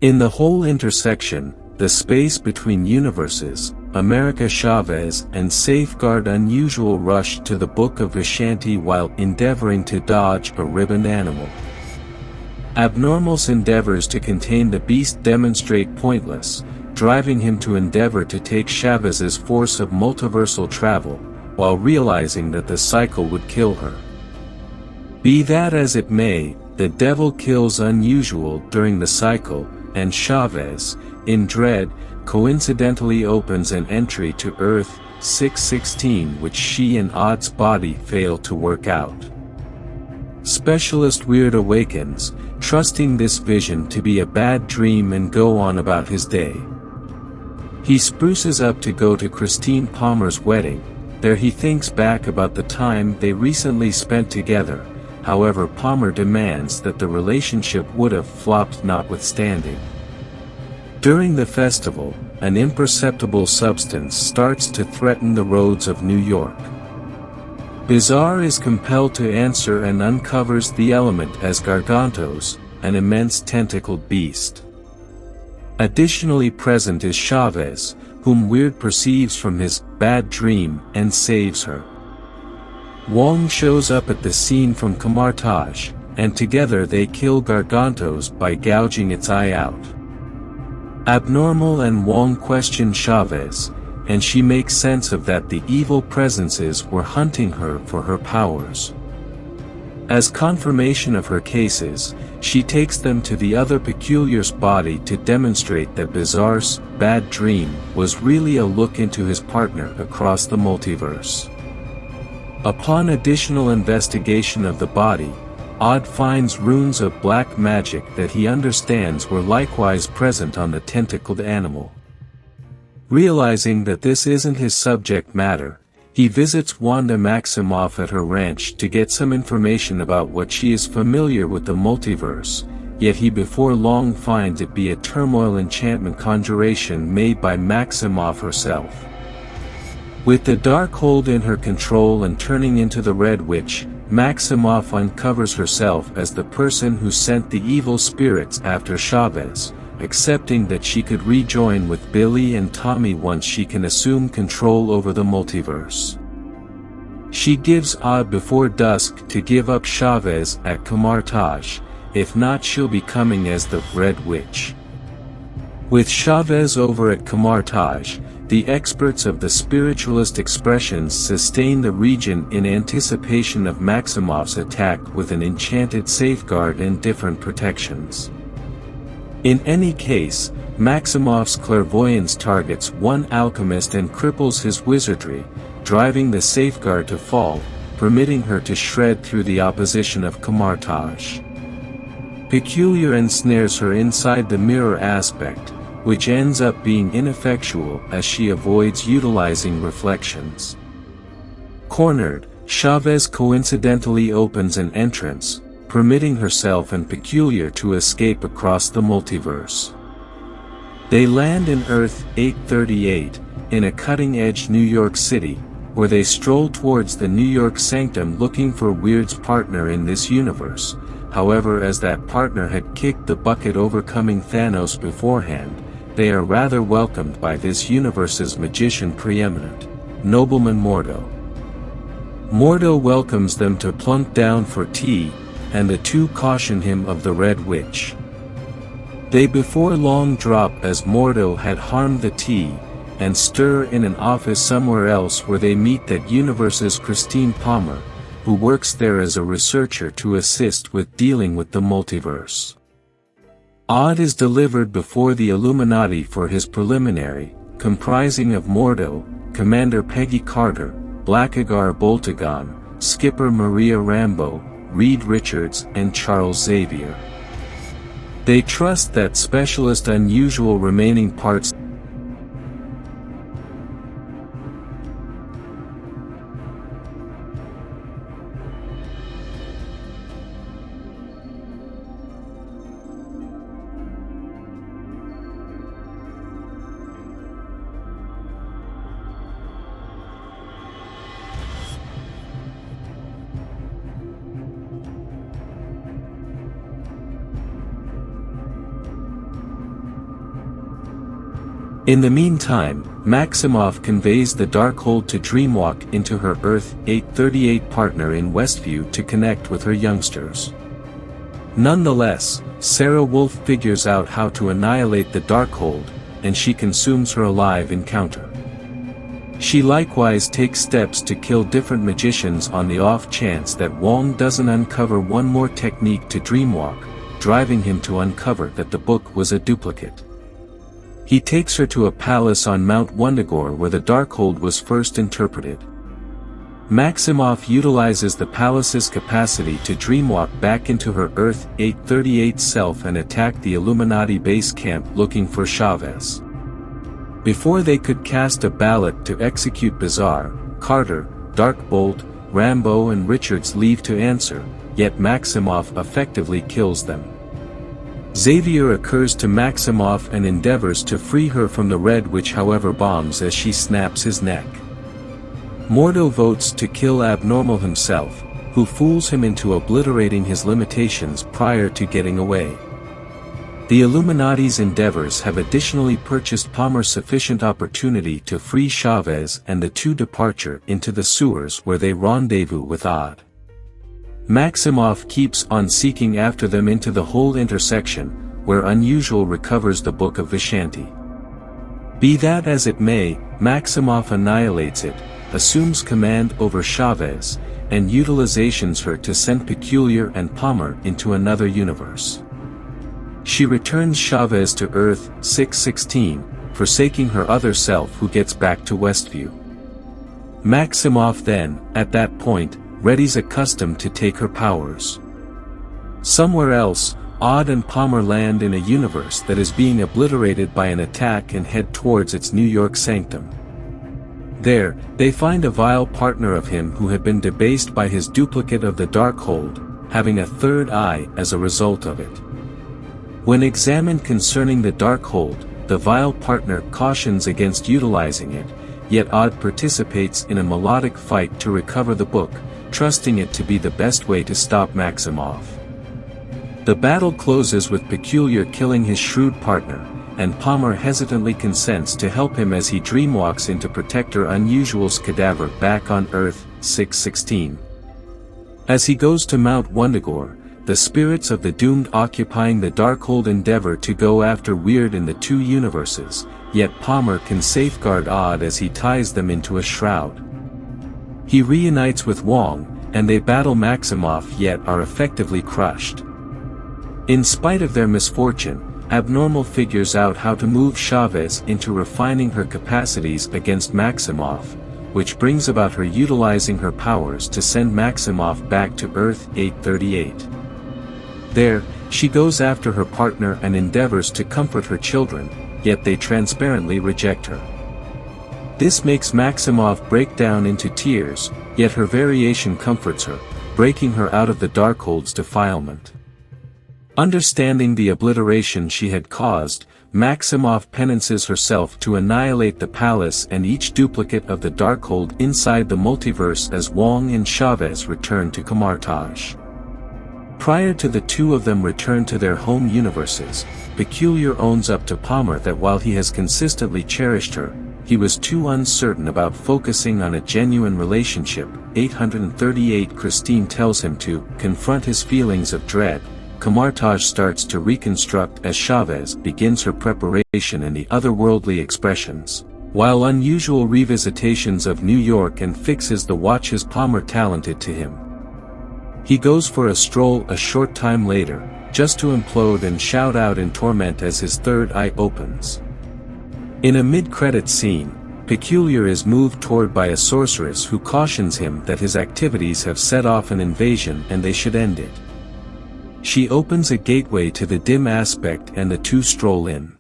In the whole intersection, the space between universes, America Chavez and Safeguard Unusual rushed to the Book of Vishanti while endeavoring to dodge a ribboned animal. Abnormal's endeavors to contain the beast demonstrate pointless, driving him to endeavor to take Chavez's force of multiversal travel, while realizing that the cycle would kill her. Be that as it may, the devil kills Unusual during the cycle, and Chavez, in dread, coincidentally opens an entry to Earth 616 which she and Odd's body fail to work out. Specialist Weird awakens, trusting this vision to be a bad dream and go on about his day. He spruces up to go to Christine Palmer's wedding. There he thinks back about the time they recently spent together. However, Palmer demands that the relationship would have flopped notwithstanding. During the festival, an imperceptible substance starts to threaten the roads of New York. Bizarre is compelled to answer and uncovers the element as Gargantos, an immense tentacled beast. Additionally present is Chavez, whom Weird perceives from his bad dream and saves her. Wong shows up at the scene from Camartage, and together they kill Gargantos by gouging its eye out. Abnormal and Wong question Chavez, and she makes sense of that the evil presences were hunting her for her powers. As confirmation of her cases, she takes them to the other Peculiar's body to demonstrate that Bizarre's bad dream was really a look into his partner across the multiverse. Upon additional investigation of the body, Odd finds runes of black magic that he understands were likewise present on the tentacled animal. Realizing that this isn't his subject matter, he visits Wanda Maximoff at her ranch to get some information about what she is familiar with the multiverse, yet he before long finds it be a turmoil enchantment conjuration made by Maximoff herself. With the Darkhold in her control and turning into the Red Witch, Maximoff uncovers herself as the person who sent the evil spirits after Chavez, accepting that she could rejoin with Billy and Tommy once she can assume control over the multiverse. She gives Odd before dusk to give up Chavez at Camartage, if not she'll be coming as the Red Witch. With Chavez over at Camartage, the experts of the spiritualist expressions sustain the region in anticipation of Maximoff's attack with an enchanted safeguard and different protections. In any case, Maximoff's clairvoyance targets one alchemist and cripples his wizardry, driving the safeguard to fall, permitting her to shred through the opposition of Camartage. Peculiar ensnares her inside the mirror aspect, which ends up being ineffectual as she avoids utilizing reflections. Cornered, Chavez coincidentally opens an entrance, permitting herself and Peculiar to escape across the multiverse. They land in Earth 838, in a cutting-edge New York City, where they stroll towards the New York Sanctum looking for Weird's partner in this universe. However, as that partner had kicked the bucket overcoming Thanos beforehand, they are rather welcomed by this universe's magician preeminent, Nobleman Mordo. Mordo welcomes them to plunk down for tea, and the two caution him of the Red Witch. They before long drop as Mordo had harmed the tea, and stir in an office somewhere else where they meet that universe's Christine Palmer, who works there as a researcher to assist with dealing with the multiverse. Odd is delivered before the Illuminati for his preliminary, comprising of Mordo, Commander Peggy Carter, Blackagar Boltagon, Skipper Maria Rambo, Reed Richards and Charles Xavier. They trust that Specialist Unusual remaining parts In the meantime, Maximoff conveys the Darkhold to dreamwalk into her Earth-838 partner in Westview to connect with her youngsters. Nonetheless, Sarah Wolf figures out how to annihilate the Darkhold, and she consumes her alive encounter. She likewise takes steps to kill different magicians on the off chance that Wong doesn't uncover one more technique to dreamwalk, driving him to uncover that the book was a duplicate. He takes her to a palace on Mount Wundagore where the Darkhold was first interpreted. Maximoff utilizes the palace's capacity to dreamwalk back into her Earth-838 self and attack the Illuminati base camp looking for Chavez. Before they could cast a ballot to execute Bizarre, Carter, Darkbolt, Rambo and Richards leave to answer, yet Maximoff effectively kills them. Xavier occurs to Maximoff and endeavors to free her from the Red Witch, however bombs as she snaps his neck. Mordo votes to kill Abnormal himself, who fools him into obliterating his limitations prior to getting away. The Illuminati's endeavors have additionally purchased Palmer sufficient opportunity to free Chavez and the two departure into the sewers where they rendezvous with Odd. Maximoff keeps on seeking after them into the whole intersection, where Unusual recovers the Book of Vishanti. Be that as it may, Maximoff annihilates it, assumes command over Chavez, and utilizations her to send Peculiar and Palmer into another universe. She returns Chavez to Earth 616, forsaking her other self who gets back to Westview. Maximoff then, at that point, readies a custom to take her powers. Somewhere else, Odd and Palmer land in a universe that is being obliterated by an attack and head towards its New York sanctum. There, they find a vile partner of him who had been debased by his duplicate of the Darkhold, having a third eye as a result of it. When examined concerning the Darkhold, the vile partner cautions against utilizing it, yet Odd participates in a melodic fight to recover the book, trusting it to be the best way to stop Maximoff. The battle closes with Peculiar killing his shrewd partner, and Palmer hesitantly consents to help him as he dreamwalks into Protector Unusual's cadaver back on Earth 616. As he goes to Mount Wundagore, the spirits of the doomed occupying the Darkhold endeavor to go after Weird in the two universes, yet Palmer can safeguard Odd as he ties them into a shroud. He reunites with Wong, and they battle Maximoff yet are effectively crushed. In spite of their misfortune, Abnormal figures out how to move Chavez into refining her capacities against Maximoff, which brings about her utilizing her powers to send Maximoff back to Earth 838. There, she goes after her partner and endeavors to comfort her children, yet they transparently reject her. This makes Maximoff break down into tears, yet her variation comforts her, breaking her out of the Darkhold's defilement. Understanding the obliteration she had caused, Maximoff penances herself to annihilate the palace and each duplicate of the Darkhold inside the multiverse as Wong and Chavez return to Camartage. Prior to the two of them return to their home universes, Peculiar owns up to Palmer that while he has consistently cherished her, he was too uncertain about focusing on a genuine relationship. 838 Christine tells him to confront his feelings of dread. Camartage starts to reconstruct as Chavez begins her preparation in the otherworldly expressions, while Unusual revisitations of New York and fixes the watches Palmer talented to him. He goes for a stroll a short time later, just to implode and shout out in torment as his third eye opens. In a mid-credits scene, Peculiar is moved toward by a sorceress who cautions him that his activities have set off an invasion and they should end it. She opens a gateway to the dim aspect and the two stroll in.